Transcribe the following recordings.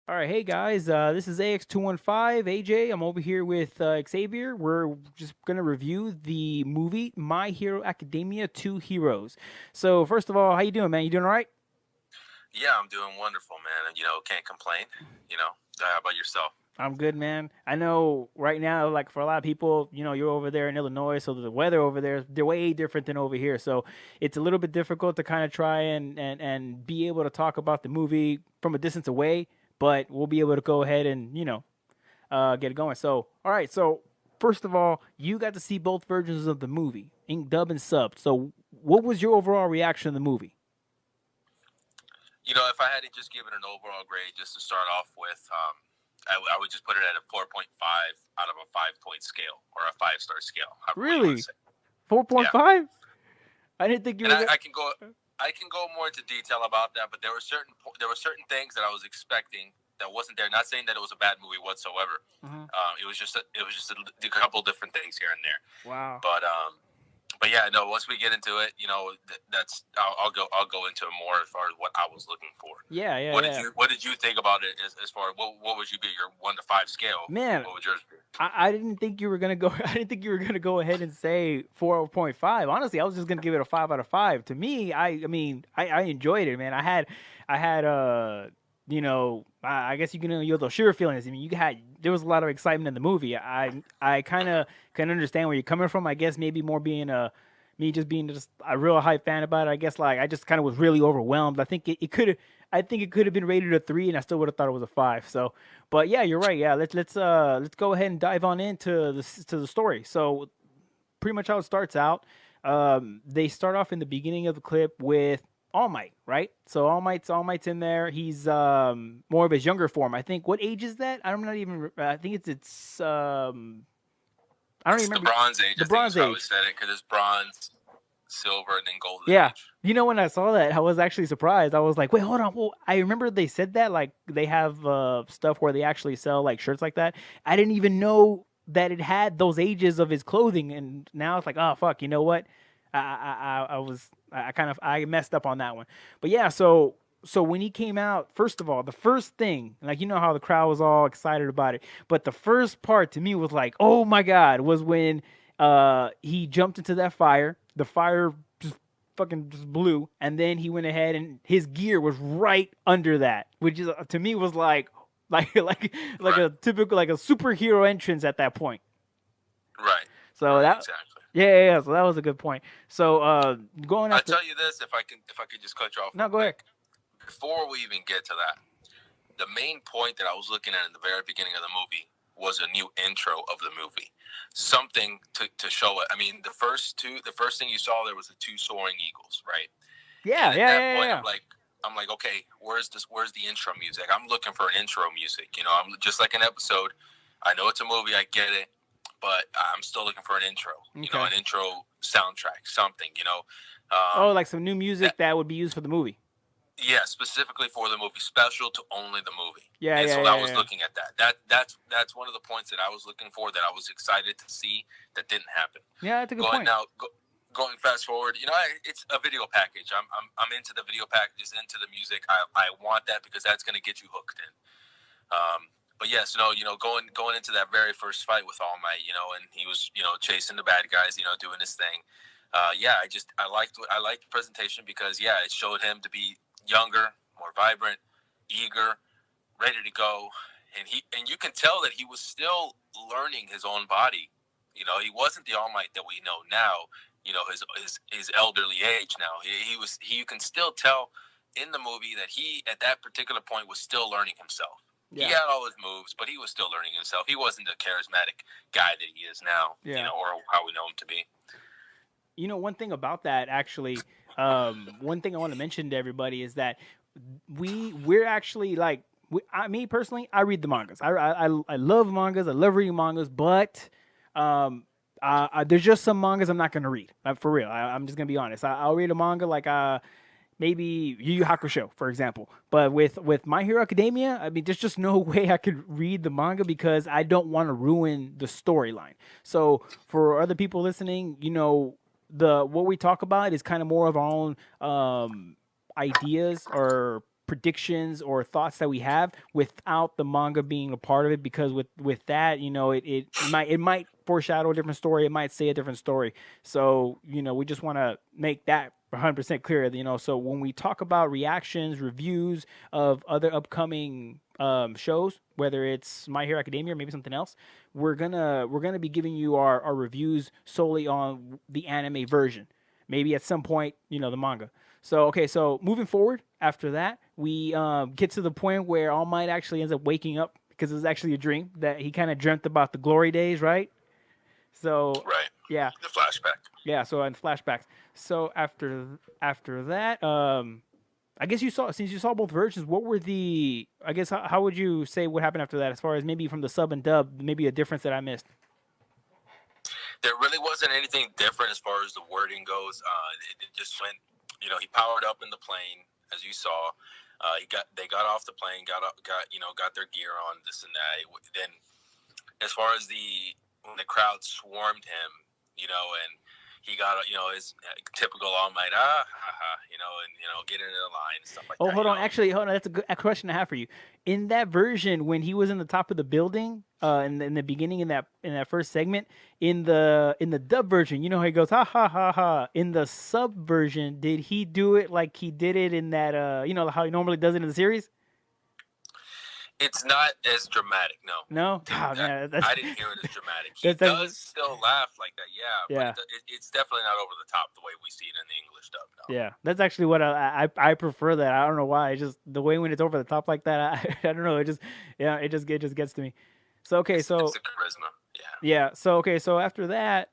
All right, hey guys, this is AX215 AJ. I'm over here with Xavier. We're just gonna review the movie My Hero Academia: Two Heroes. So first of all, how you doing, man? You doing all right? Yeah, I'm doing wonderful, man. And can't complain. How about yourself? I'm good, man. I know right now, like for a lot of people, you're over there in Illinois, so the weather over there they're way different than over here. So it's a little bit difficult to kind of try and be able to talk about the movie from a distance away. But we'll be able to go ahead and get it going. So, all right. So, first of all, you got to see both versions of the movie, in dub and sub. So, what was your overall reaction to the movie? If I had to just give it an overall grade, just to start off with, I would just put it at a 4.5 out of a 5 point scale or a 5-star scale. However you want Really, to say. Yeah, 4.5? I didn't think you and were. I can go more into detail about that, but there were certain things that I was expecting that wasn't there. Not saying that it was a bad movie whatsoever. Uh-huh. It was just a couple different things here and there. Wow. But yeah, no. Once we get into it, that's I'll go into it more as far as what I was looking for. Yeah, yeah, What did yeah. you think about it as far as what would you be your 1 to 5 scale? Man, What would yours be? I didn't think you were gonna go. I didn't think you were gonna go ahead and say 4.5. Honestly, I was just gonna give it a 5 out of 5. To me, I mean, I enjoyed it, man. I had I guess you know the sugar feelings. I mean, there was a lot of excitement in the movie. I kind of can understand where you're coming from. I guess maybe more being me just being just a real hype fan about it. I guess like I just kind of was really overwhelmed. It could have. I think it could have been rated a 3, and I still would have thought it was a 5. So, but yeah, you're right. Yeah, let's go ahead and dive on into the story. So, pretty much how it starts out. They start off in the beginning of the clip with All Might, right? So All Might's in there. He's more of his younger form. I think. What age is that? I'm not even. I think it's. I don't It's even the remember. Bronze Age. The I think is Bronze how we Age. said it because it's bronze, silver, and then golden Yeah. age. When I saw that, I was actually surprised. I was like, "Wait, hold on." Well, I remember they said that like they have stuff where they actually sell like shirts like that. I didn't even know that it had those ages of his clothing, and now it's like, oh fuck, you know what? I kind of I messed up on that one. But yeah, so when he came out, first of all, the first thing, like how the crowd was all excited about it, but the first part to me was like, oh my god, was when he jumped into that fire. The fire just fucking just blew, and then he went ahead and his gear was right under that, which is to me was like Right. a typical like a superhero entrance at that point. Right. So Right. that Exactly. yeah, yeah, yeah. So that was a good point. So going I after tell you this, if I could just cut you off no, real go ahead. quick before we even get to that. The main point that I was looking at in the very beginning of the movie was a new intro of the movie, something to show it. I mean, the first thing you saw there was the two soaring eagles, right? Yeah, And at yeah, that yeah, point, yeah. I'm like, okay, where's this? Where's the intro music? I'm looking for an intro music. I'm just like an episode. I know it's a movie, I get it, but I'm still looking for an intro. Okay. An intro soundtrack, something. Oh, like some new That music that would be used for the movie. Yeah, specifically for the movie, special to only the movie. Yeah, And yeah, so I yeah, was yeah. looking at that. That's one of the points that I was looking for that I was excited to see that didn't happen. Yeah, that's a good Going point. now, going fast forward, it's a video package. I'm into the video packages, into the music. I want that because that's going to get you hooked in. But yes, no, going into that very first fight with All Might, and he was chasing the bad guys, doing his thing. Yeah, I liked the presentation because yeah, it showed him to be younger, more vibrant, eager, ready to go, and you can tell that he was still learning his own body. He wasn't the All Might that we know now. His elderly age now. You can still tell in the movie that he at that particular point was still learning himself. He Yeah, had all his moves, but he was still learning himself. He wasn't the charismatic guy that he is now, yeah. or how we know him to be. One thing about that actually, one thing I want to mention to everybody is that we're actually like me personally, I read the mangas. I love mangas. I love reading mangas, but um, there's just some mangas I'm not gonna read for real. I'm just gonna be honest. I'll read a manga like maybe Yu Yu Hakusho, for example. But with My Hero Academia, I mean, there's just no way I could read the manga because I don't want to ruin the storyline. So for other people listening, the what we talk about is kind of more of our own ideas or predictions or thoughts that we have without the manga being a part of it, because with that, it might foreshadow a different story, it might say a different story. So we just want to make that 100% clear. So when we talk about reactions, reviews of other upcoming shows, whether it's My Hero Academia or maybe something else, we're gonna be giving you our reviews solely on the anime version. Maybe at some point, the manga. So okay, so moving forward after that, we get to the point where All Might actually ends up waking up because it was actually a dream that he kind of dreamt about the glory days, right? So Right. yeah, The flashback. yeah. So in flashbacks. So after that, I guess since you saw both versions, what were the? I guess how would you say what happened after that, as far as maybe from the sub and dub, maybe a difference that I missed? There really wasn't anything different as far as the wording goes. It just went, he powered up in the plane, as you saw. They got off the plane, got their gear on, this and that. Then, as far as when the crowd swarmed him, and he got, his typical All Might, and get into the line and stuff like that. Oh, hold on. Actually, hold on. That's a good question I have for you. In that version, when he was in the top of the building, in the beginning, in that first segment, in the dub version, how he goes ha ha ha ha. In the sub version, did he do it like he did it in that? How he normally does it in the series? It's not as dramatic, no. No, oh, man, I didn't hear it as dramatic. He does still laugh like that, yeah. But it's definitely not over the top the way we see it in the English dub. No. Yeah, that's actually what I prefer. That I don't know why. It's just the way when it's over the top like that. I don't know. It just gets to me. So okay, it's the charisma. Yeah. Yeah. So okay, so after that,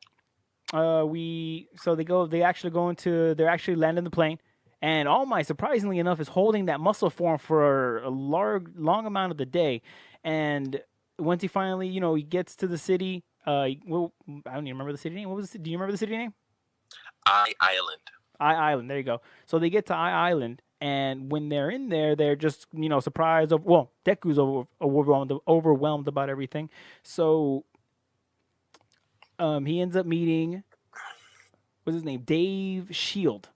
they actually land in the plane. And All Might, surprisingly enough, is holding that muscle form for a long amount of the day. And once he finally, he gets to the city. I don't even remember the city name. Do you remember the city name? Island. Island. There you go. So they get to Island, and when they're in there, they're just surprised. Deku's overwhelmed about everything. So he ends up meeting, what's his name? Dave Shield.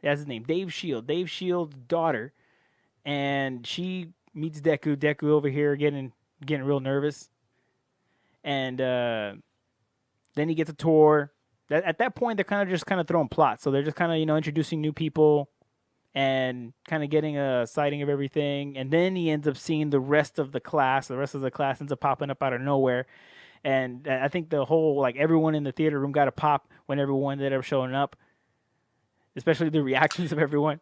That's his name, Dave Shield. Dave Shield's daughter, and she meets Deku. Deku over here getting real nervous, and then he gets a tour. At that point, they're kind of throwing plots. So they're just kind of introducing new people, and kind of getting a sighting of everything. And then he ends up seeing the rest of the class. The rest of the class ends up popping up out of nowhere, and I think the whole everyone in the theater room got a pop when everyone ended up showing up. Especially the reactions of everyone.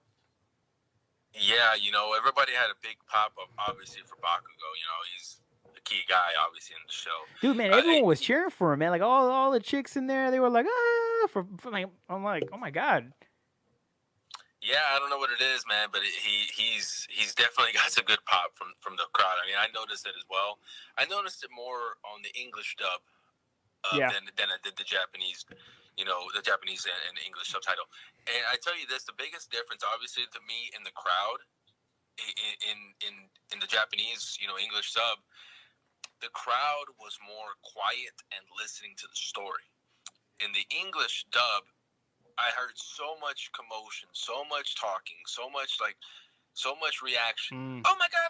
Yeah, everybody had a big pop up, obviously, for Bakugo. He's the key guy, obviously, in the show. Dude, man, everyone was cheering for him, man. Like, all the chicks in there, they were like, I'm like, oh, my God. Yeah, I don't know what it is, man, but he's definitely got some good pop from the crowd. I mean, I noticed it as well. I noticed it more on the English dub than I did the Japanese. The Japanese and the English subtitle. And I tell you this, the biggest difference, obviously, to me in the crowd, in the Japanese, English sub, the crowd was more quiet and listening to the story. In the English dub, I heard so much commotion, so much talking, so much reaction. Oh my God!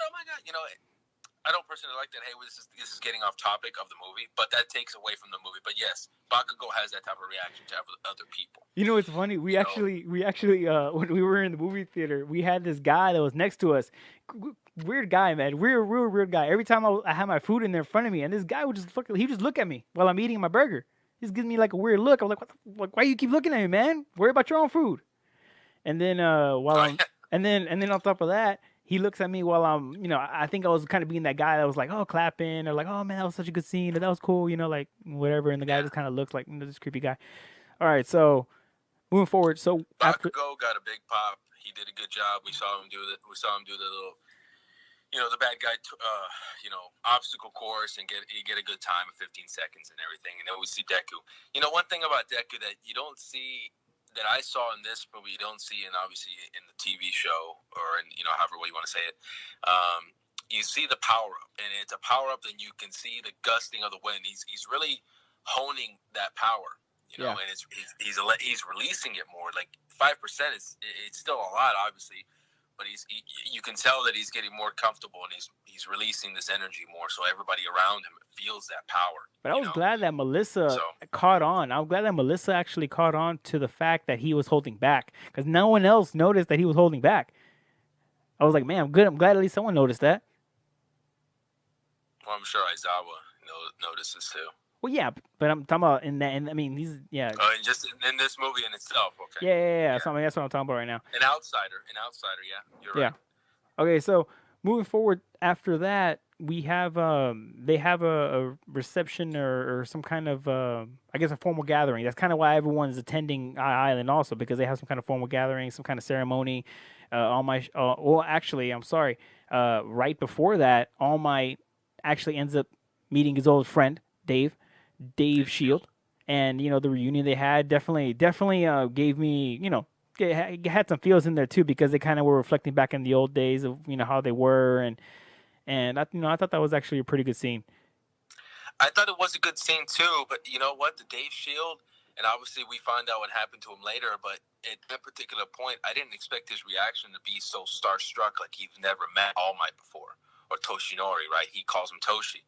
I don't personally like that. Hey, this is getting off topic of the movie, but that takes away from the movie. But yes, Bakugo has that type of reaction to other people. It's funny. We actually when we were in the movie theater, we had this guy that was next to us. Weird guy, man. Real weird guy. Every time I had my food in there in front of me, and this guy would just look at me while I'm eating my burger. He's giving me like a weird look. I'm like, why you keep looking at me, man? Worry about your own food. And then and then on top of that, he looks at me while I'm, I think I was kind of being that guy that was like, oh, clapping, or like, oh, man, that was such a good scene, or that was cool, like, whatever. And the guy just kind of looks like this creepy guy. All right, so moving forward. So Bakugo got a big pop. He did a good job. We saw him do the little, the bad guy, obstacle course, and get a good time of 15 seconds and everything. And then we see Deku. One thing about Deku that you don't see, that I saw in this movie, you don't see obviously in the TV show, or in, however way you want to say it. You see the power up, and it's a power up, and you can see the gusting of the wind. He's really honing that power, and he's releasing it more. Like 5% it's still a lot, obviously, but you can tell that he's getting more comfortable and he's releasing this energy more, so everybody around him feels that power. But I was glad that Melissa So caught on. I'm glad that Melissa actually caught on to the fact that he was holding back, because no one else noticed that he was holding back. I was like, man, I'm good. I'm glad at least someone noticed that. well, I'm sure Aizawa notices too. Well, yeah, but I'm talking about in that. And I mean, he's And just in this movie in itself. Okay. Yeah. So, I mean, that's what I'm talking about right now. An outsider. Yeah, you're right. Okay, so moving forward after that, we have they have a reception or some kind of I guess a formal gathering. That's kind of why everyone's attending Island also, because they have some kind of formal gathering, some kind of ceremony. Well, actually, I'm sorry. Right before that, All Might actually ends up meeting his old friend Dave Shield, and the reunion they had definitely gave me it had some feels in there too, because they kind of were reflecting back in the old days of how they were, and I thought that was actually a pretty good scene. I thought it was a good scene too, but you know what, the Dave Shield, and obviously we find out what happened to him later, but at that particular point, I didn't expect his reaction to be so starstruck, like he's never met All Might before, or Toshinori, right? He calls him Toshi.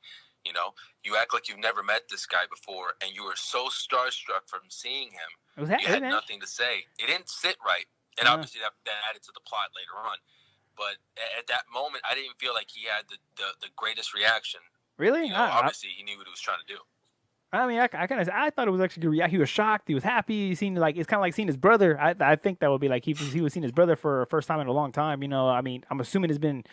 You act like you've never met this guy before, and you were so starstruck from seeing him. You had nothing to say. It didn't sit right, and obviously that added to the plot later on. But at that moment, I didn't feel like he had the greatest reaction. Really? Obviously, he knew what he was trying to do. I mean, I thought it was actually good. He was shocked. He was happy. He seemed like it's kind of like seeing his brother. I think that would be like he was seeing his brother for the first time in a long time. I mean, I'm assuming it's been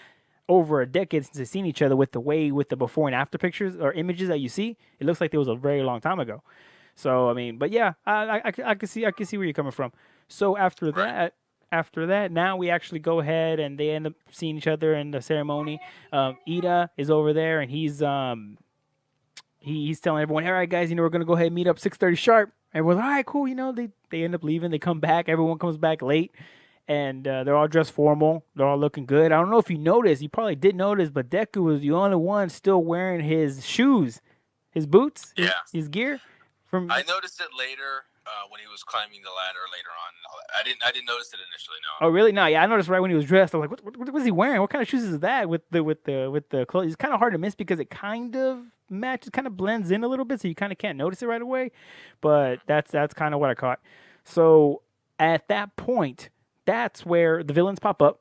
over a decade since they've seen each other with the before and after pictures or images that you see. It looks like it was a very long time ago. So I mean, but yeah, I can see where you're coming from. So after that, now we actually go ahead and they end up seeing each other in the ceremony. Ida is over there and he's telling everyone, all right, guys, we're gonna go ahead and meet up 6:30 sharp. Everyone's all right, cool. They end up leaving. They come back. Everyone comes back late. And they're all dressed formal. They're all looking good. I don't know if you noticed. You probably did notice, but Deku was the only one still wearing his shoes, his boots, his gear. I noticed it later when he was climbing the ladder later on. I didn't notice it initially. No. Oh really? No. Yeah, I noticed right when he was dressed. I was like, what was he wearing? What kind of shoes is that with the clothes? It's kind of hard to miss because it kind of matches, kind of blends in a little bit, so you kind of can't notice it right away. But that's kind of what I caught. So at that point, that's where the villains pop up.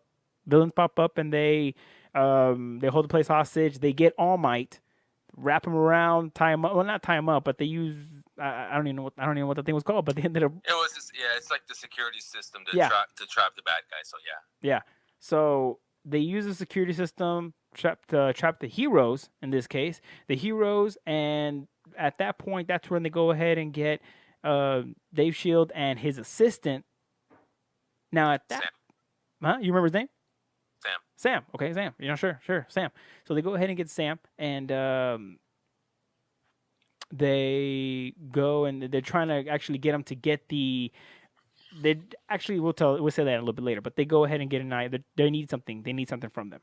And they hold the place hostage. They get All Might, wrap him around, tie him up. Well, not tie him up, but they use I don't even know what the thing was called. But they ended up. It was it's like the security system to trap the bad guy. So yeah. Yeah. So they use the security system trap the heroes in this case. The heroes, and at that point, that's when they go ahead and get Dave Shield and his assistant. Now at that, you remember his name? Sam. Okay, Sam. Sure, Sam. So they go ahead and get Sam, and they go and they're trying to actually get him to get the. We'll say that a little bit later, but they go ahead and get an eye. They need something. They need something from them.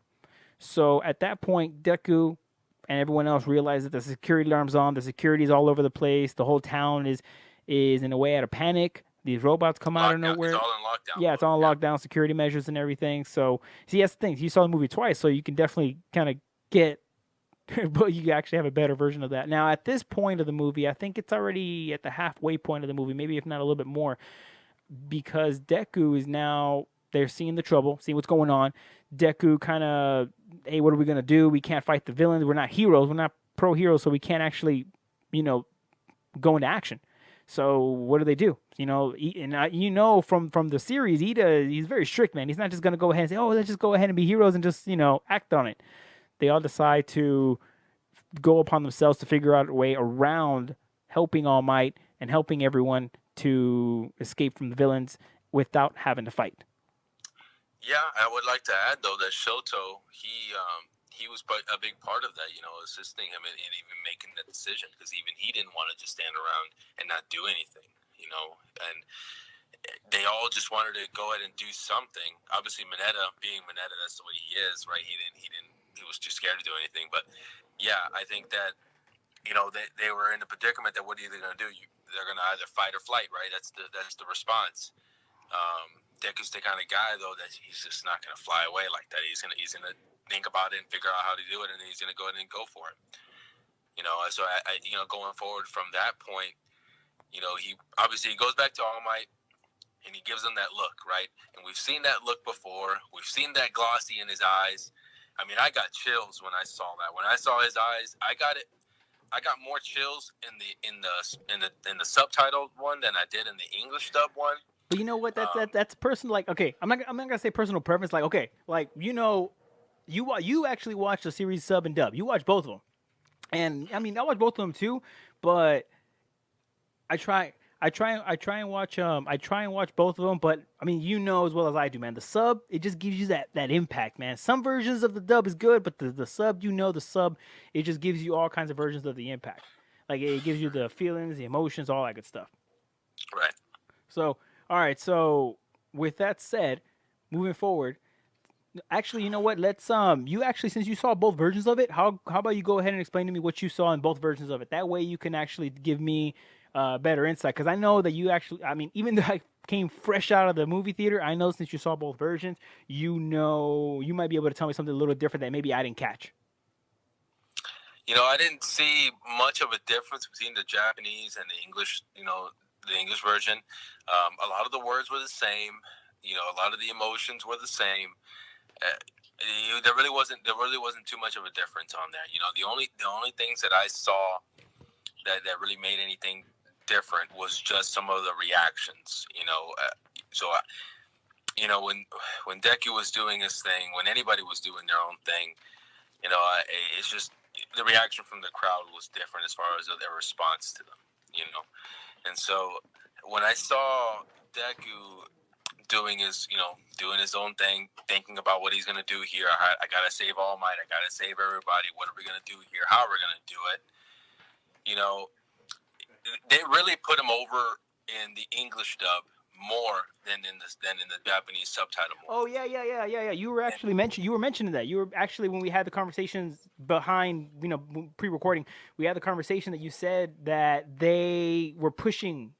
So at that point, Deku and everyone else realize that the security alarm's on. The security is all over the place. The whole town is in a way out of panic. These robots come out of nowhere. It's all in lockdown. Yeah, it's all in lockdown, security measures and everything. So, see, that's the thing. You saw the movie twice, so you can definitely kind of get, but you actually have a better version of that. Now, at this point of the movie, I think it's already at the halfway point of the movie, maybe if not a little bit more, because Deku is now, they're seeing the trouble, seeing what's going on. Deku kind of, hey, what are we going to do? We can't fight the villains. We're not heroes. We're not pro-heroes, so we can't actually, go into action. So what do? And from the series, Ida, he's very strict, man. He's not just going to go ahead and say, oh, let's just go ahead and be heroes and just, act on it. They all decide to go upon themselves to figure out a way around helping All Might and helping everyone to escape from the villains without having to fight. Yeah, I would like to add, though, that Shoto, he was a big part of that, assisting him in even making that decision, because even he didn't want to just stand around and not do anything, and they all just wanted to go ahead and do something. Obviously, Mineta, being Mineta, that's the way he is, right? He was too scared to do anything. But yeah, I think that, they were in a predicament that what are they going to do? They're going to either fight or flight, right? That's the response. Deku's the kind of guy though that he's just not gonna fly away like that. He's gonna think about it and figure out how to do it, and then he's gonna go ahead and go for it. So I going forward from that point, he obviously goes back to All Might and he gives them that look, right? And we've seen that look before. We've seen that glossy in his eyes. I mean, I got chills when I saw that. When I saw his eyes, I got more chills in the subtitled one than I did in the English dub one. But you know what? That's personal. Like, okay, I'm not gonna say personal preference. Like, okay, like you actually watched the series sub and dub. You watched both of them, and I mean, I watched both of them too. But I try and watch both of them. But I mean, as well as I do, man. The sub, it just gives you that impact, man. Some versions of the dub is good, but the sub, the sub, it just gives you all kinds of versions of the impact. Like, it gives you the feelings, the emotions, all that good stuff. Right. So, all right. So, with that said, moving forward, actually, you know what? Let's you actually, since you saw both versions of it, how about you go ahead and explain to me what you saw in both versions of it? That way, you can actually give me better insight, because I know that you actually, I mean, even though I came fresh out of the movie theater, I know since you saw both versions, you might be able to tell me something a little different that maybe I didn't catch. I didn't see much of a difference between the Japanese and the English, the English version. A lot of the words were the same. A lot of the emotions were the same. There really wasn't too much of a difference on there. The only things that I saw that really made anything different was just some of the reactions. When Deku was doing his thing, when anybody was doing their own thing, it's just the reaction from the crowd was different as far as their response to them. And so when I saw Deku doing his own thing, thinking about what he's gonna do here, I gotta save All Might, I gotta save everybody. What are we gonna do here? How are we gonna do it? They really put him over in the English dub more than in the Japanese subtitle. Oh yeah. You were actually mentioning that. You were actually, when we had the conversations behind, pre-recording, we had the conversation that you said that they were pushing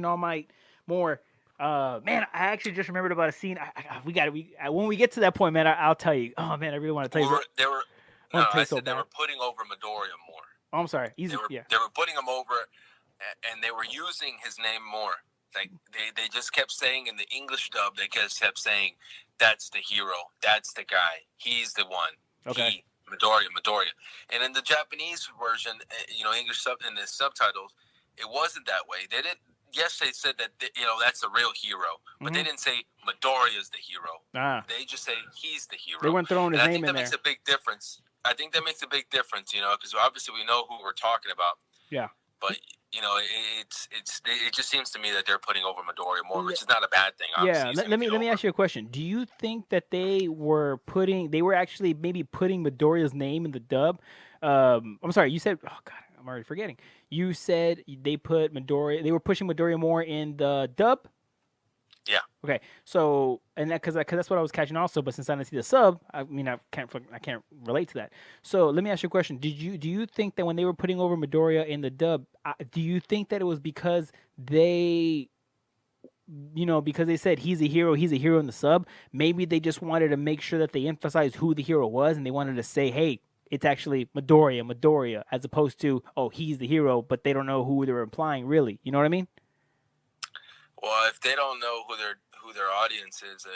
All Might more. Man, I actually just remembered about a scene. When we get to that point, man, I'll tell you. Oh man, I really want to tell you. They were putting over Midoriya more. Oh, I'm sorry. They were putting him over, and they were using his name more. Like they just kept saying in the English dub, they just kept saying, "That's the hero. That's the guy. He's the one." Okay. Midoriya. And in the Japanese version, English in the subtitles, it wasn't that way. They didn't. Yes, they said that that's the real hero, but they didn't say Midoriya is the hero. They just say he's the hero. They weren't throwing his name in there. I think that makes a big difference. Because obviously we know who we're talking about. Yeah. But it just seems to me that they're putting over Midoriya more, which is not a bad thing. Obviously. Yeah. Let me ask you a question. Do you think that they were actually maybe putting Midoriya's name in the dub? I'm sorry. You said, oh God, I'm already forgetting. You said they put Midoriya. They were pushing Midoriya more in the dub. Yeah. Okay. So, and because that's what I was catching also, but since I didn't see the sub, I mean, I can't relate to that. So let me ask you a question. Do you think that when they were putting over Midoriya in the dub, do you think that it was because they said he's a hero in the sub? Maybe they just wanted to make sure that they emphasized who the hero was, and they wanted to say, hey, it's actually Midoriya, as opposed to, oh, he's the hero, but they don't know who they're implying, really. You know what I mean? Well, if they don't know who their audience is, the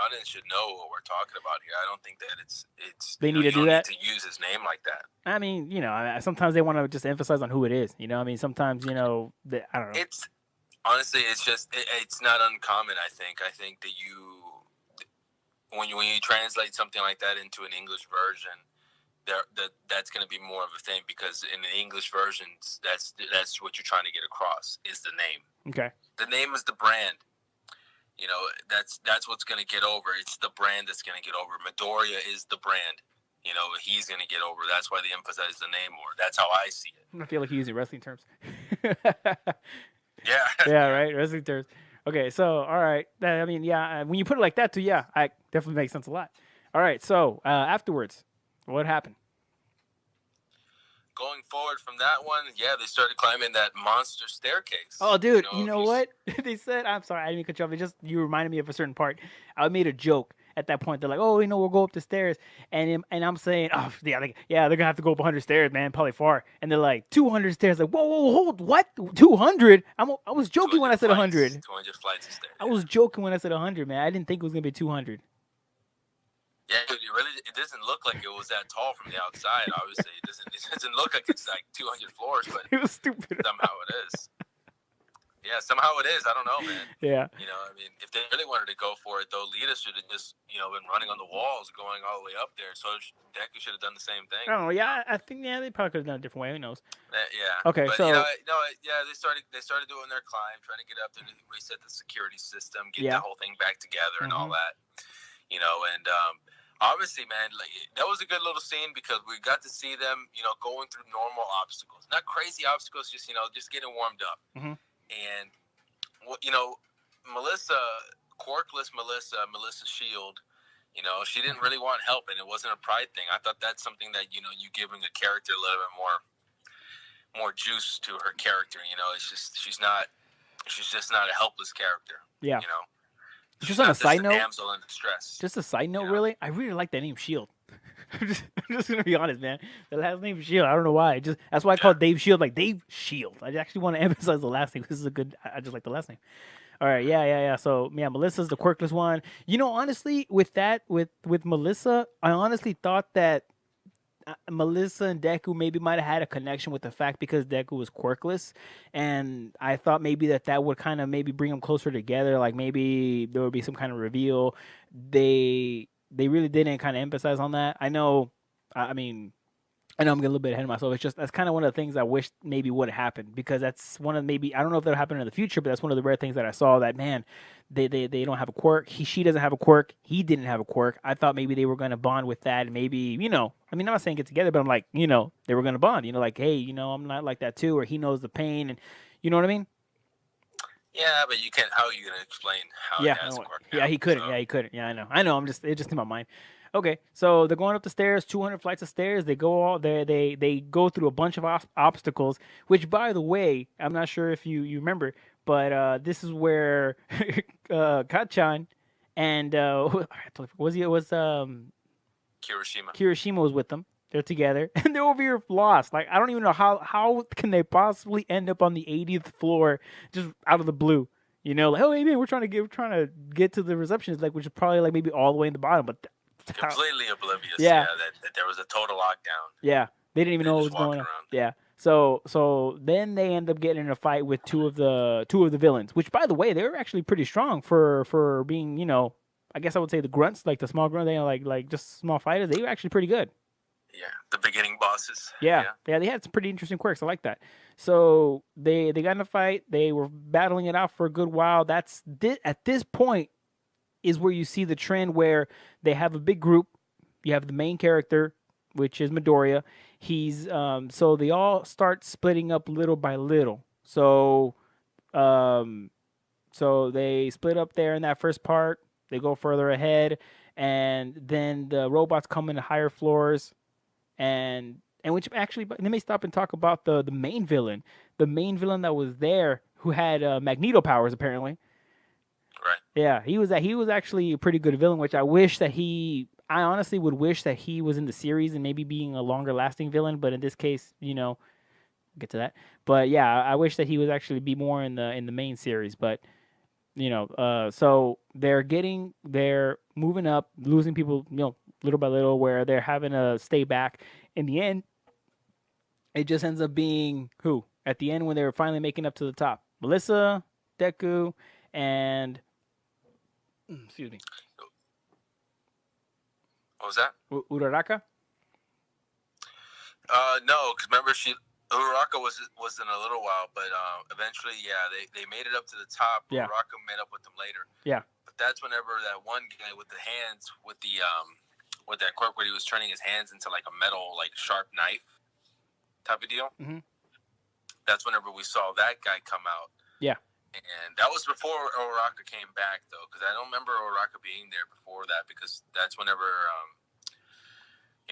audience should know what we're talking about here. I don't think that it's they need to do that. Need to use his name like that. I mean, sometimes they want to just emphasize on who it is. I mean, sometimes I don't know. It's honestly, it's just it's not uncommon. I think that when you translate something like that into an English version, that's going to be more of a thing, because in the English versions, that's what you're trying to get across is the name. Okay. The name is the brand. That's what's going to get over. It's the brand that's going to get over. Midoriya is the brand. He's going to get over. That's why they emphasize the name more. That's how I see it. I feel like you're using wrestling terms. Yeah. Yeah, right? Wrestling terms. Okay, so, all right. I mean, yeah, when you put it like that, too, yeah, it definitely makes sense a lot. All right, so afterwards, what happened? going forward from that one, yeah, they started climbing that monster staircase. Oh, dude, you know what? They said, I'm sorry, I didn't mean to cut you off. It just, you reminded me of a certain part. I made a joke at that point. They're like, oh, we'll go up the stairs. And I'm saying, oh, yeah, they're going to have to go up 100 stairs, man, probably far. And they're like, 200 stairs. Like, whoa, hold, what? 200? I was joking when I said 100. 200 flights of stairs. I was joking when I said 100, man. I didn't think it was going to be 200. Yeah, it doesn't look like it was that tall from the outside. Obviously, it doesn't look like it's like 200 floors, but it was stupid. Somehow it is. Yeah, somehow it is. I don't know, man. Yeah. You know, I mean, if they really wanted to go for it, though, Lita should have just, been running on the walls, going all the way up there. So Deku should have done the same thing. Oh yeah, I think they probably could have done it a different way. Who knows? Yeah. Okay, but, so they started doing their climb, trying to get up there to reset the security system, get the whole thing back together, and all that. And obviously, man, like that was a good little scene because we got to see them, going through normal obstacles, not crazy obstacles, just getting warmed up. Mm-hmm. And Quarkless Melissa Shield, she didn't really want help, and it wasn't a pride thing. I thought that's something that you giving a character a little bit more juice to her character. It's just she's just not a helpless character. Yeah. She's just on a side note, damsel in distress. Just a side note, really, I really like that name, Shield. I'm just gonna be honest, man. The last name is Shield. I don't know why. That's why I call Dave Shield like Dave Shield. I actually want to emphasize the last name. This is a good. I just like the last name. All right, yeah. So yeah, Melissa's the quirkless one. Honestly, with Melissa, I honestly thought that Melissa and Deku maybe might have had a connection with the fact because Deku was quirkless, and I thought maybe that would kind of maybe bring them closer together. Like maybe there would be some kind of reveal. They really didn't kind of emphasize on that. I know I'm getting a little bit ahead of myself. It's just that's kind of one of the things I wish maybe would have happened because that's one of I don't know if that'll happen in the future, but that's one of the rare things that I saw that man they don't have a quirk. She doesn't have a quirk. He didn't have a quirk. I thought maybe they were going to bond with that and maybe I'm not saying get together, but I'm like they were going to bond. Like hey I'm not like that too, or he knows the pain and you know what I mean. Yeah, but you can't. How are you going to explain how he has a quirk? Yeah, he couldn't. So. Yeah, he couldn't. Yeah, I know. It's just in my mind. Okay, so they're going up the stairs, 200 flights of stairs. They go they go through a bunch of obstacles. Which, by the way, I'm not sure if you remember, but this is where Kacchan and Kirishima was with them. They're together, and they're over here lost. Like I don't even know how can they possibly end up on the 80th floor just out of the blue. Like oh hey man, we're trying to get to the reception, like which is probably like maybe all the way in the bottom, but completely oblivious. Yeah, that there was a total lockdown. Yeah, they didn't even know what was going on. Yeah, so then they end up getting in a fight with two of the villains, which by the way they were actually pretty strong for being I guess I would say the grunts, like the small grunt, they like just small fighters. They were actually pretty good. Yeah, the beginning bosses. Yeah, they had some pretty interesting quirks. I like that. So they got in a fight. They were battling it out for a good while. At this point is where you see the trend where they have a big group. You have the main character, which is Midoriya. He's so they all start splitting up little by little. So they split up there in that first part. They go further ahead, and then the robots come into higher floors. And which actually, let me stop and talk about the main villain. The main villain that was there, who had Magneto powers, apparently. Right. Yeah, he was actually a pretty good villain, which I honestly would wish that he was in the series and maybe being a longer lasting villain. But in this case, get to that. But yeah, I wish that he would actually be more in the main series. But so they're moving up, losing people, little by little, where they're having to stay back. In the end, it just ends up being who? At the end, when they were finally making up to the top, Melissa, Deku, and excuse me. What was that? Uraraka? No, because remember Uraraka was in a little while, but eventually, yeah, they made it up to the top. Yeah. Uraraka made up with them later. Yeah. But that's whenever that one guy with the hands, with that quirk where he was turning his hands into like a metal, like sharp knife type of deal. Mm-hmm. That's whenever we saw that guy come out. Yeah. And that was before Uraraka came back, though, because I don't remember Uraraka being there before that, because that's whenever,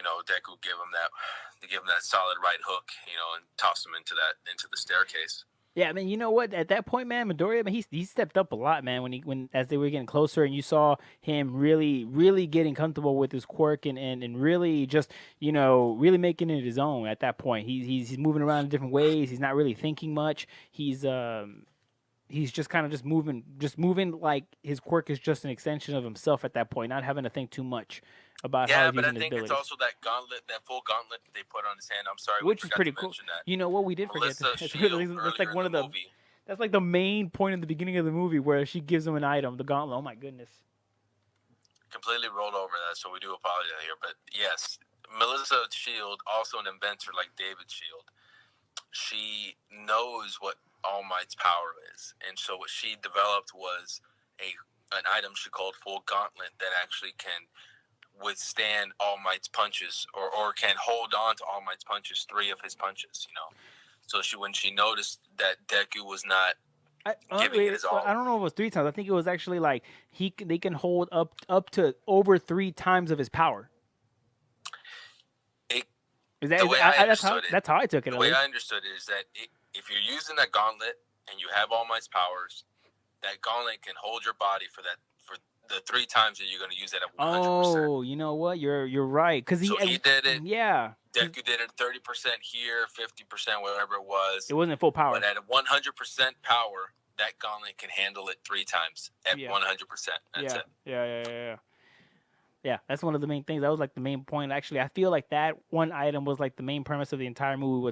Deku give him that solid right hook, and toss him into the staircase. Yeah, I mean, you know what? At that point, man, Midoriya, man, he stepped up a lot, man. When as they were getting closer, and you saw him really getting comfortable with his quirk, and really just really making it his own. At that point, he's moving around in different ways. He's not really thinking much. He's just kind of just moving like his quirk is just an extension of himself at that point, not having to think too much about how he's using his abilities. Yeah, but I think it's also that full gauntlet that they put on his hand. I'm sorry, which is pretty cool. You know what, we did forget that. That's like one of the movie. That's like the main point in the beginning of the movie where she gives him an item, the gauntlet. Oh my goodness. Completely rolled over that, so we do apologize here. But yes, Melissa Shield, also an inventor like David Shield, she knows what All Might's power is, and so what she developed was an item she called Full Gauntlet that actually can withstand All Might's punches, or can hold on to All Might's punches, 3 of his punches. So when she noticed that Deku was not giving it his all, I don't know if it was 3 times. I think it was actually like they can hold up to over 3 times of his power. That's how I took it. The way I understood it is that if you're using that gauntlet and you have All Might's powers, that gauntlet can hold your body for the 3 times that you're going to use it at 100%. Oh, you know what? You're right. Because he did it. Yeah. Deku did it 30% here, 50%, whatever it was. It wasn't full power. But at 100% power, that gauntlet can handle it 3 times at 100%. That's it. Yeah. Yeah, that's one of the main things. That was like the main point. Actually, I feel like that one item was like the main premise of the entire movie.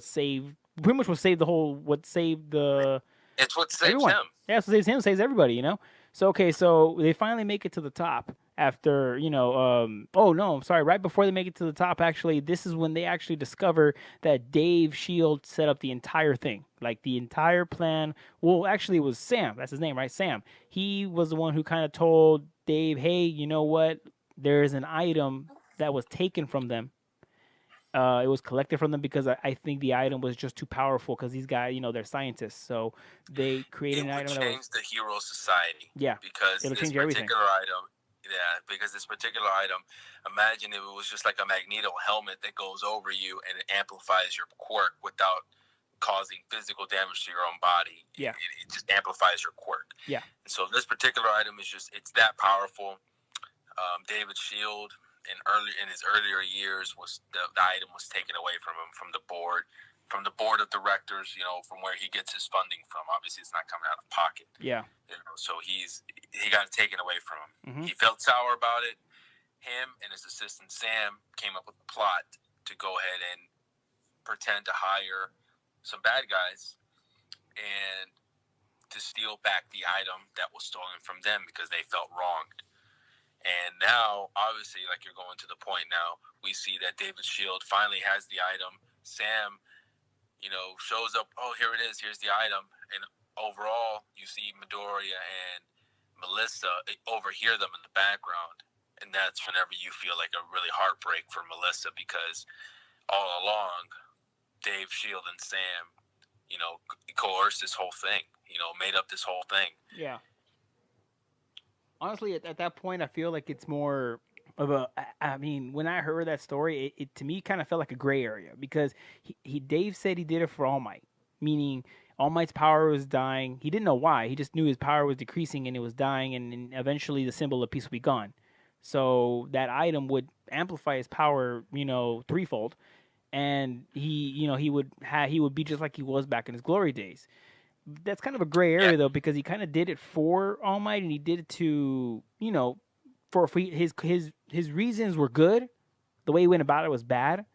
Pretty much saved the. It's what saves everyone. him. Yeah, so saves him, saves everybody. So so they finally make it to the top after oh no, I'm sorry. Right before they make it to the top, actually, this is when they actually discover that Dave Shield set up the entire thing, like the entire plan. Well, actually, it was Sam. That's his name, right? Sam. He was the one who kind of told Dave, "Hey, you know what? There's an item that was taken from them. It was collected from them because I think the item was just too powerful because these guys, they're scientists. So they created an item that would change the hero society. Yeah, because this particular item. Yeah, because this particular item, imagine if it was just like a Magneto helmet that goes over you and it amplifies your quirk without causing physical damage to your own body. Yeah. It just amplifies your quirk. Yeah. And so this particular item it's that powerful. David Shield in his earlier years was the item was taken away from him from the board of directors, from where he gets his funding from. Obviously it's not coming out of pocket. Yeah. So he got it taken away from him. Mm-hmm. He felt sour about it. Him and his assistant Sam came up with a plot to go ahead and pretend to hire some bad guys and to steal back the item that was stolen from them because they felt wronged. And now, obviously, like you're going to the point now, we see that David Shield finally has the item. Sam, shows up. Oh, here it is. Here's the item. And overall, you see Midoriya and Melissa overhear them in the background. And that's whenever you feel like a really heartbreak for Melissa because all along, Dave Shield and Sam, coerced this whole thing, made up this whole thing. Yeah. Honestly, at that point, I feel like it's more of when I heard that story, it to me kind of felt like a gray area because Dave said he did it for All Might, meaning All Might's power was dying. He didn't know why. He just knew his power was decreasing and it was dying, and eventually the symbol of peace would be gone. So that item would amplify his power, threefold, and he would be just like he was back in his glory days. That's kind of a gray area though, because he kind of did it for All Might, and he did it to for his reasons were good. The way he went about it was bad,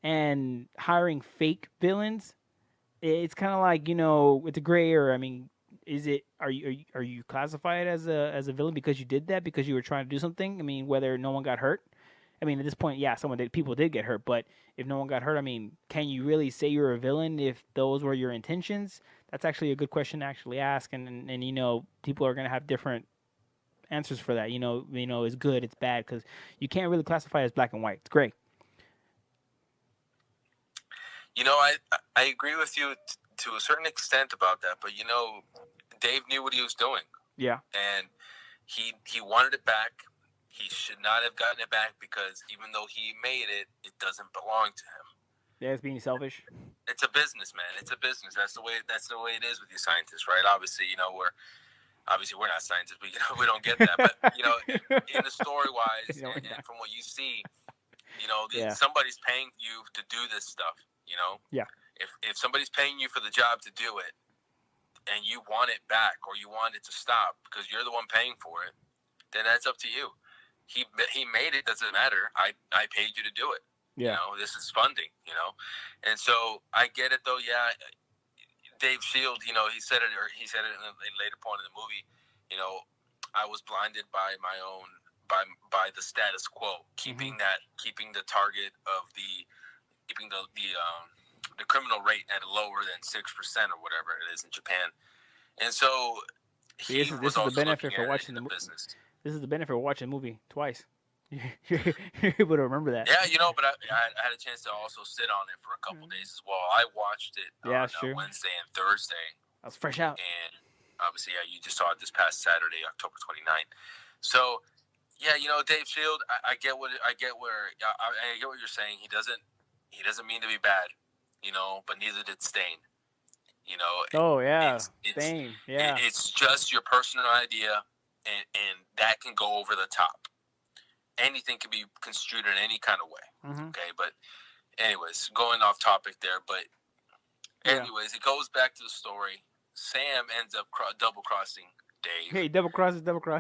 and hiring fake villains, it's kind of like it's a gray area. I mean, are you classified as a villain because you did that because you were trying to do something? I mean, whether no one got hurt. I mean, at this point, yeah, people did get hurt, but if no one got hurt, I mean, can you really say you're a villain if those were your intentions? That's actually a good question to actually ask, and people are going to have different answers for that. It's good, it's bad, because you can't really classify it as black and white. It's gray. I agree with you to a certain extent about that, but Dave knew what he was doing. Yeah. And he wanted it back. he should not have gotten it back because even though he made it, it doesn't belong to him. Yeah, it's being selfish. It's a business, man. It's a business. That's the way it is with you scientists, right? Obviously, we're not scientists, but we don't get that. But in the story wise, and from what you see, somebody's paying you to do this stuff. Yeah. If somebody's paying you for the job to do it, and you want it back or you want it to stop because you're the one paying for it, then that's up to you. He made it. Doesn't matter. I paid you to do it. Yeah. This is funding. And so I get it though. Yeah. Dave Shield, he said it in a later point in the movie. I was blinded by my own by the status quo, keeping the target of keeping the criminal rate at lower than 6% or whatever it is in Japan. And so this is the benefit for watching the business. This is the benefit of watching the movie twice. You're able to remember that. Yeah, but I had a chance to also sit on it for a couple days as well. I watched it on Wednesday and Thursday. I was fresh out. And obviously, you just saw it this past Saturday, October 29th. So, yeah, Dave Shield, I get what you're saying. He doesn't mean to be bad, but neither did Stain. Oh yeah, Stain. Yeah, it's just your personal idea, and that can go over the top. Anything can be construed in any kind of way. Okay, but anyways, going off topic there. But anyways, it goes back to the story. Sam ends up double crossing Dave. Hey, double cross.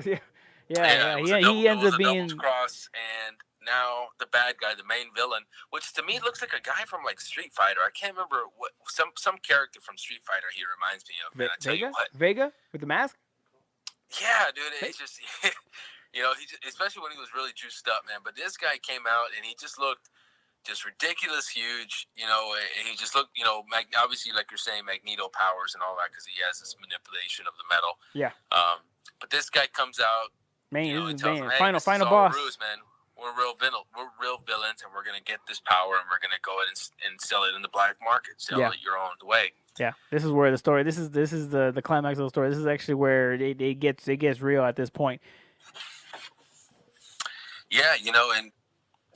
Yeah. He ends up being double cross, and now the bad guy, the main villain, which to me looks like a guy from like Street Fighter. I can't remember what some character from Street Fighter he reminds me of. Man, I tell you what, Vega with the mask. Yeah, dude, it's just he especially when he was really juiced up, man. But this guy came out and he just looked just ridiculous huge, and he just looked, obviously like you're saying, Magneto powers and all that because he has this manipulation of the metal. Yeah. But this guy comes out. Man, this is man. Final boss. Bruce, man. We're real villains, and we're gonna get this power, and we're gonna go ahead and sell it in the black market, sell it your own way. Yeah, this is where the story. This is the climax of the story. This is actually where it gets real at this point. Yeah, and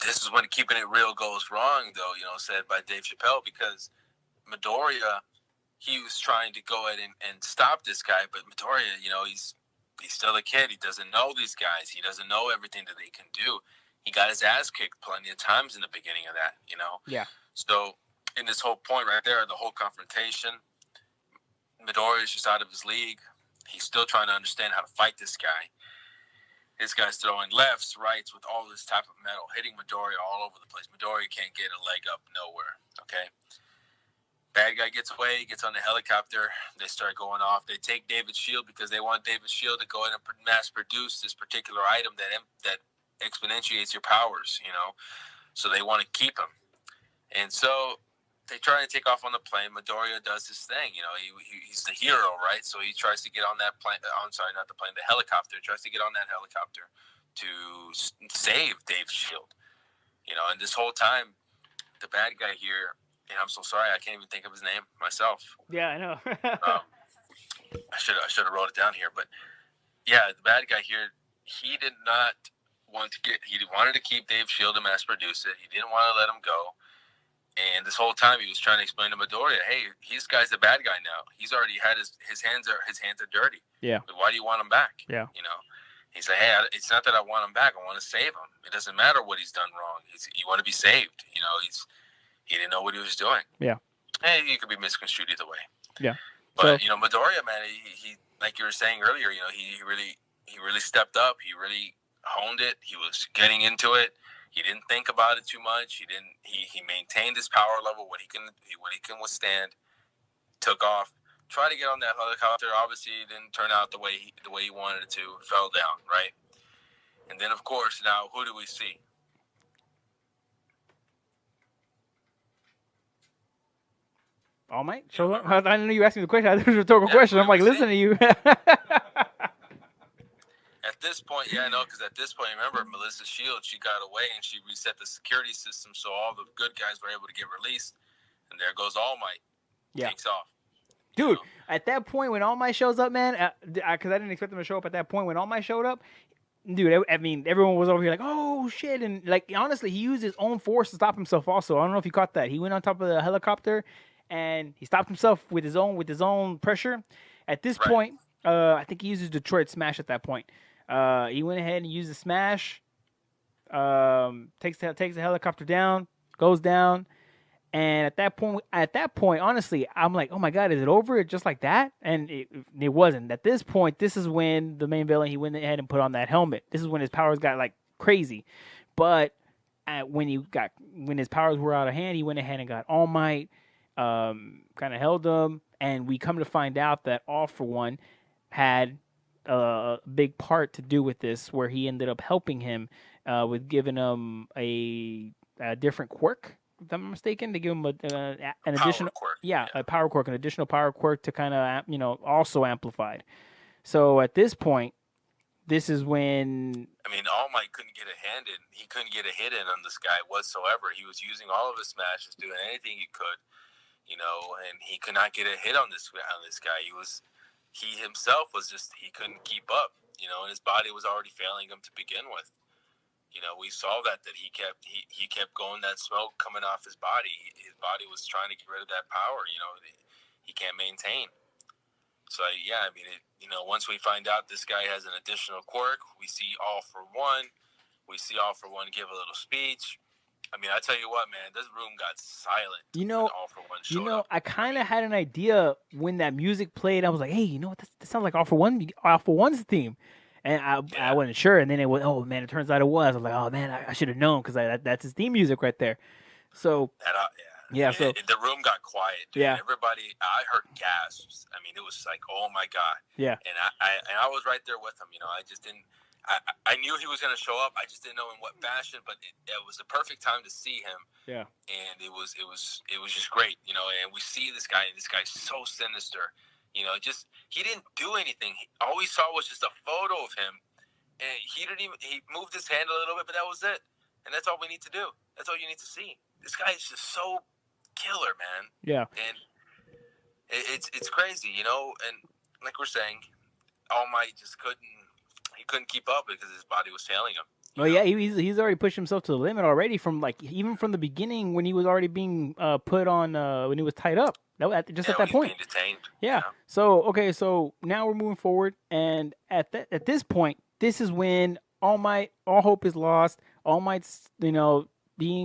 this is when keeping it real goes wrong, though. Said by Dave Chappelle, because Midoriya, he was trying to go ahead and stop this guy, but Midoriya, he's still a kid. He doesn't know these guys. He doesn't know everything that they can do. He got his ass kicked plenty of times in the beginning of that, Yeah. So in this whole point right there, the whole confrontation, Midoriya is just out of his league. He's still trying to understand how to fight this guy. This guy's throwing lefts, rights with all this type of metal, hitting Midoriya all over the place. Midoriya can't get a leg up nowhere, okay? Bad guy gets away, gets on the helicopter. They start going off. They take David's shield because they want David's shield to go in and mass produce this particular item that exponentiates your powers, So they want to keep him. And so they try to take off on the plane. Midoriya does his thing, he's the hero, right? So he tries to get on that plane. I'm sorry, not the plane, the helicopter. Tries to get on that helicopter to save Dave's shield, And this whole time, the bad guy here, and I'm so sorry, I can't even think of his name myself. Yeah, I know. I should have wrote it down here, but yeah, the bad guy here, he did not want to he wanted to keep Dave's shield and mass produce it. He didn't want to let him go. And this whole time he was trying to explain to Midoriya, hey, this guy's the bad guy now. He's already had his hands are dirty. Yeah. But why do you want him back? Yeah. He's like, hey, it's not that I want him back. I want to save him. It doesn't matter what he's done wrong. You want to be saved. He didn't know what he was doing. Yeah. Hey, he could be misconstrued either way. Yeah. But Midoriya, man, he like you were saying earlier, he really stepped up. He really honed it. He was getting into it. He didn't think about it too much. He maintained his power level, what he can withstand. Took off, tried to get on that helicopter. Obviously, it didn't turn out the way he wanted it to. Fell down, right? And then, of course, now who do we see? All Might show up. I didn't know you asked me the question. I thought it was a rhetorical question. I'm like, listening to you. At this point, because at this point, remember, Melissa Shields, she got away and she reset the security system, so all the good guys were able to get released. And there goes All Might. Yeah. Takes off. Dude, at that point when All Might shows up, man, because I didn't expect him to show up at that point when All Might showed up, dude, I mean, everyone was over here like, oh shit, and like honestly, he used his own force to stop himself. Also, I don't know if you caught that. He went on top of the helicopter, and he stopped himself with his own pressure. At this Right. point, I think he uses Detroit Smash. At that point, he went ahead and used the Smash. Takes the helicopter down, goes down, and at that point, honestly, I'm like, oh my god, is it over just like that? And it wasn't. At this point, this is when the main villain he went ahead and put on that helmet. This is when his powers got like crazy. But when his powers were out of hand, he went ahead and got All Might, kind of held him, and we come to find out that All for One had a big part to do with this, where he ended up helping him with giving him a different quirk, if I'm not mistaken, to give him an additional quirk. a power quirk, an additional power quirk to kind of also amplified. So at this point, this is when I mean, All Might couldn't get a hand in. He couldn't get a hit in on this guy whatsoever. He was using all of his smashes, doing anything he could, and he could not get a hit on this guy. He himself was just, he couldn't keep up, and his body was already failing him to begin with. We saw that he kept going, that smoke coming off his body. His body was trying to get rid of that power, he can't maintain. So, yeah, I mean, once we find out this guy has an additional quirk, we see All for One. We see All for One give a little speech. I mean, I tell you what, man, this room got silent. When All for One showed up. I kind of had an idea when that music played. I was like, hey, you know what? This sounds like All for One's theme. And I wasn't sure. And then it was, oh, man, it turns out it was. I was like, oh, man, I should have known because that's his theme music right there. So, yeah. So the room got quiet. Dude. Yeah. Everybody, I heard gasps. I mean, it was like, oh, my God. Yeah. And I was right there with him. I just didn't. I knew he was going to show up. I just didn't know in what fashion, but it was the perfect time to see him. Yeah. And it was just great, and we see this guy's so sinister. He didn't do anything. All we saw was just a photo of him, and he moved his hand a little bit, but that was it. And that's all we need to do. That's all you need to see. This guy is just so killer, man. Yeah. And it's crazy, and like we're saying, All Might just couldn't keep up because his body was failing him. Oh yeah, he's already pushed himself to the limit already from even from the beginning when he was already being put on when he was tied up. At that point. Being detained. Yeah. So now we're moving forward, and at this point, this is when all hope is lost. All Might's being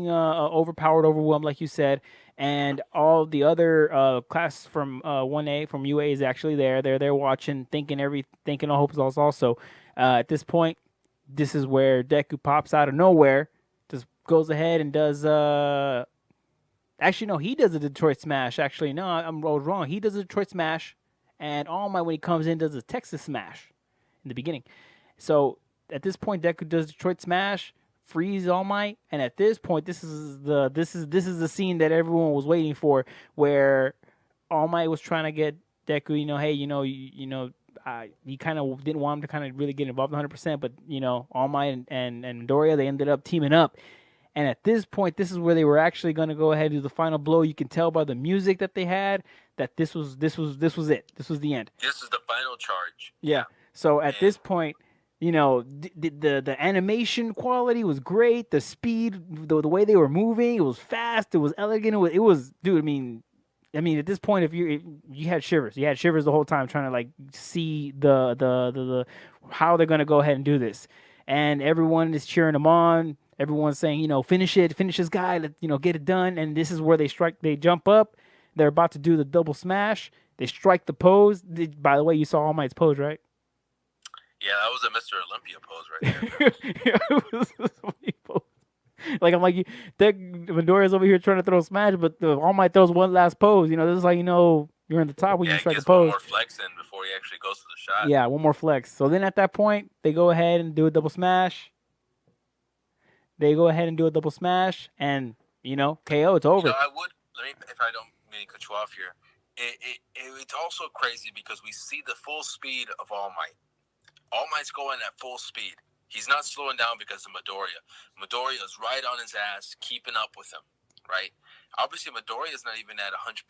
overpowered, overwhelmed, like you said, and all the other class from 1A from UA is actually there. They're there watching, thinking all hope is lost. Also, at this point, this is where Deku pops out of nowhere, just goes ahead and does. Actually, no, he does a Detroit Smash. Actually, no, I was wrong. He does a Detroit Smash, and All Might, when he comes in, does a Texas Smash in the beginning. So at this point, Deku does Detroit Smash, frees All Might, and at this point, this is the scene that everyone was waiting for, where All Might was trying to get Deku, hey, he kind of didn't want him to kind of really get involved 100%, but All Might and Midoriya, they ended up teaming up. And at this point, this is where they were actually going to go ahead and do the final blow. You can tell by the music that they had that this was it. This was the end. This is the final charge. Yeah. So at this point, the animation quality was great. The speed, the way they were moving, it was fast. It was elegant. It was dude. I mean, at this point, if you had shivers, the whole time trying to like see the how they're going to go ahead and do this, and everyone is cheering them on. Everyone's saying, finish this guy, get it done. And this is where they jump up. They're about to do the double smash. They strike the pose. By the way, you saw All Might's pose, right? Yeah, that was a Mr. Olympia pose right there. Yeah, it was a pose. Like, I'm like, Midoriya's over here trying to throw a smash, but All Might throws one last pose. This is how you're in the top when you strike the pose. One more flex in before he actually goes to the shot. Yeah, one more flex. So then at that point, they go ahead and do a double smash. They go ahead and do a double smash, and KO. It's over. If I don't mean to cut you off here, it's also crazy because we see the full speed of All Might. All Might's going at full speed. He's not slowing down because of Midoriya. Midoriya's right on his ass, keeping up with him. Right? Obviously, Midoriya's not even at 100%.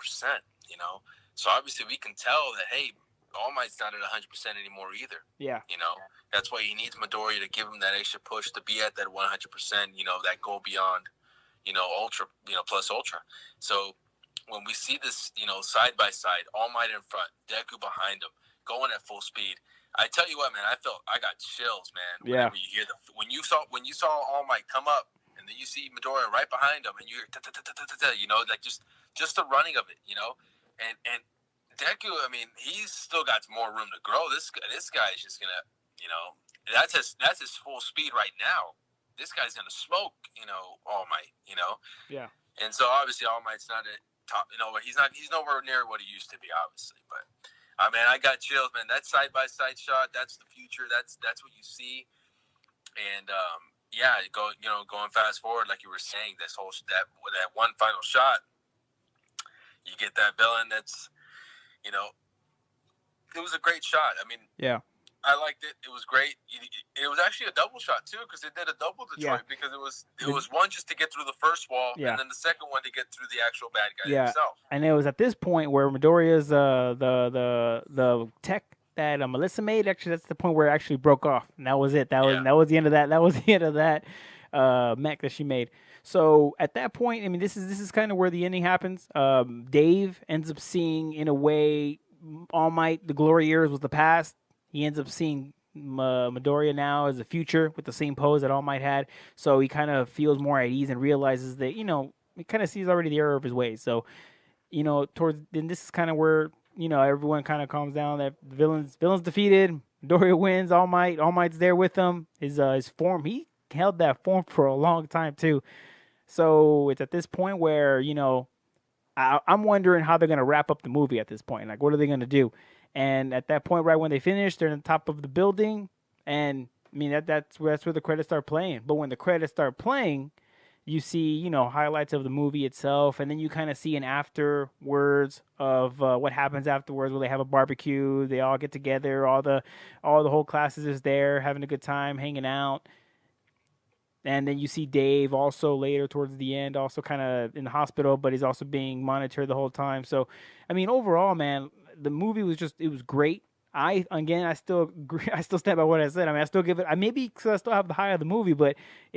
So obviously, we can tell that All Might's not at 100% anymore either. Yeah. You know, that's why he needs Midoriya to give him that extra push to be at that 100%. You know, that go beyond. You know, Ultra. You know, plus Ultra. So when we see this, you know, side by side, All Might in front, Deku behind him, going at full speed. I tell you what, man, I got chills, man. Yeah. Whenever you hear when you saw All Might come up, and then you see Midoriya right behind him, and you hear you know, like just the running of it, you know, and Deku, I mean, he's still got more room to grow. This guy is just gonna, you know, that's his full speed right now. This guy's gonna smoke, you know, All Might, you know. Yeah. And so obviously All Might's not at top, you know, he's nowhere near what he used to be, obviously. But man, I got chills, man. That side by side shot, that's the future. That's what you see. And yeah, going fast forward, like you were saying, that one final shot, you get that villain. That's, you know, it was a great shot. I mean, yeah. I liked it. It was great. It was actually a double shot too, because it did a double Detroit. Yeah. Because it was one just to get through the first wall, and then the second one to get through the actual bad guy himself. And it was at this point where Midoriya's the tech that Melissa made. Actually, that's the point where it actually broke off, and that was it. That was the end of that. That was the end of that mech that she made. So at that point, I mean, this is kind of where the ending happens. Dave ends up seeing, in a way, All Might, the glory years was the past. He ends up seeing Midoriya now as the future with the same pose that All Might had. So he kind of feels more at ease and realizes that, you know, he kind of sees already the error of his ways. So, you know, then this is kind of where, you know, everyone kind of calms down. That the villain's defeated. Midoriya wins. All Might's there with him. His form, he held that form for a long time too. So it's at this point where, you know, I'm wondering how they're going to wrap up the movie at this point. Like, what are they going to do? And at that point, right when they finish, they're on the top of the building, and I mean that's where the credits start playing. But when the credits start playing, you see, you know, highlights of the movie itself, and then you kind of see an afterwards of what happens afterwards, where they have a barbecue, they all get together, all the whole classes is there, having a good time, hanging out. And then you see Dave also later towards the end, also kind of in the hospital, but he's also being monitored the whole time. So, I mean, overall, man, the movie was it was great. I still agree. I still stand by what I said. I mean, I still give it, maybe because I still have the high of the movie, but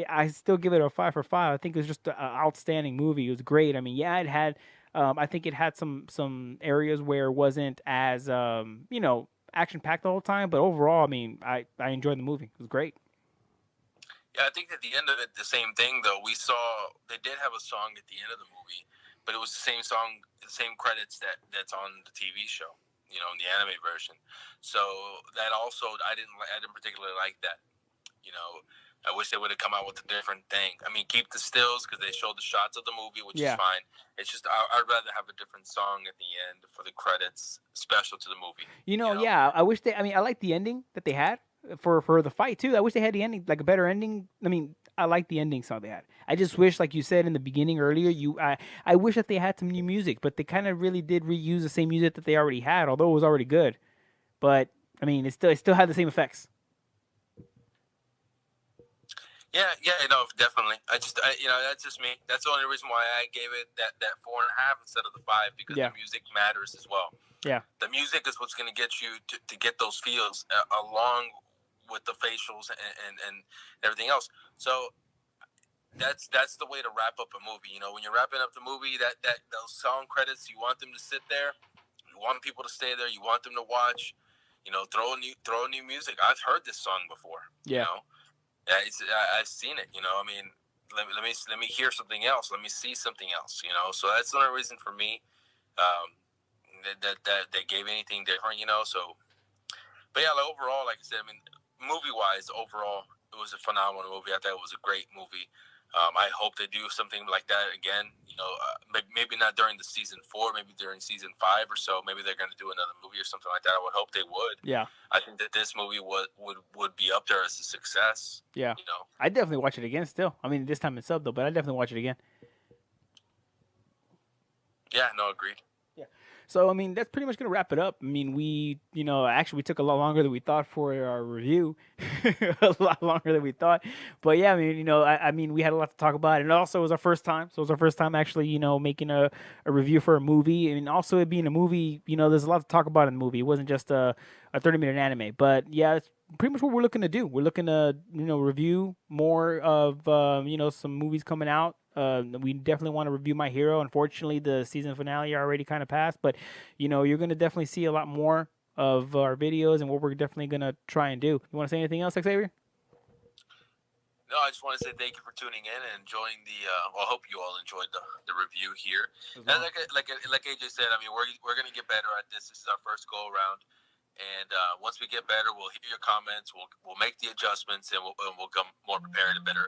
I still give it a 5 for 5. I think it was just an outstanding movie. It was great. I mean, yeah, it had, I think it had some areas where it wasn't as, you know, action packed the whole time, but overall, I mean, I enjoyed the movie. It was great. Yeah, I think at the end of it, the same thing though. We saw they did have a song at the end of the movie, but it was the same song, the same credits that's on the TV show, you know, in the anime version. So that also, I didn't particularly like that. You know, I wish they would have come out with a different thing. I mean, keep the stills because they showed the shots of the movie, which is fine. It's just I'd rather have a different song at the end for the credits, special to the movie. You know? Yeah, I wish I like the ending that they had for the fight too. I wish they had the ending, like a better ending. I mean, I like the ending song they had. I just wish, like you said in the beginning earlier, I wish that they had some new music, but they kind of really did reuse the same music that they already had, although it was already good. But I mean, it still had the same effects. Yeah, no, definitely. You know, that's just me. That's the only reason why I gave it that 4.5 instead of the 5, because the music matters as well. Yeah, the music is what's going to get you to get those feels along with the facials and everything else. So that's the way to wrap up a movie. You know, when you're wrapping up the movie, that those song credits, you want them to sit there, you want people to stay there, you want them to watch. You know, throw new music. I've heard this song before. Yeah. You know, I've seen it. You know, I mean, let me hear something else. Let me see something else. You know, so that's the only reason for me that they gave anything different. You know, so. But yeah, like, overall, like I said, I mean, movie-wise, overall, it was a phenomenal movie. I thought it was a great movie. I hope they do something like that again. You know, maybe not during the season 4, maybe during season 5 or so. Maybe they're going to do another movie or something like that. I would hope they would. Yeah. I think that this movie would be up there as a success. Yeah. You know, I'd definitely watch it again still. I mean, this time in sub though, but I'd definitely watch it again. Yeah, no, agreed. So I mean, that's pretty much gonna wrap it up. I mean, actually we took a lot longer than we thought for our review, a lot longer than we thought. But yeah, I mean, I mean, we had a lot to talk about, and also it was our first time. So it was our first time actually, making a review for a movie, and also it being a movie, there's a lot to talk about in the movie. It wasn't just a 30-minute anime, but yeah, it's pretty much what we're looking to do. We're looking to review more of some movies coming out. We definitely want to review My Hero. Unfortunately, the season finale already kind of passed, but you're gonna definitely see a lot more of our videos and what we're definitely gonna try and do. You want to say anything else, Xavier? No, I just want to say thank you for tuning in and enjoying the. Well, I hope you all enjoyed the review here. And like AJ said, I mean, we're gonna get better at this. This is our first go around, and once we get better, we'll hear your comments. We'll make the adjustments, and we'll come more prepared and better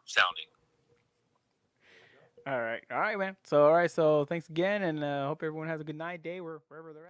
sounding. All right, man. So, all right. So, thanks again, and hope everyone has a good night, day, wherever they're at.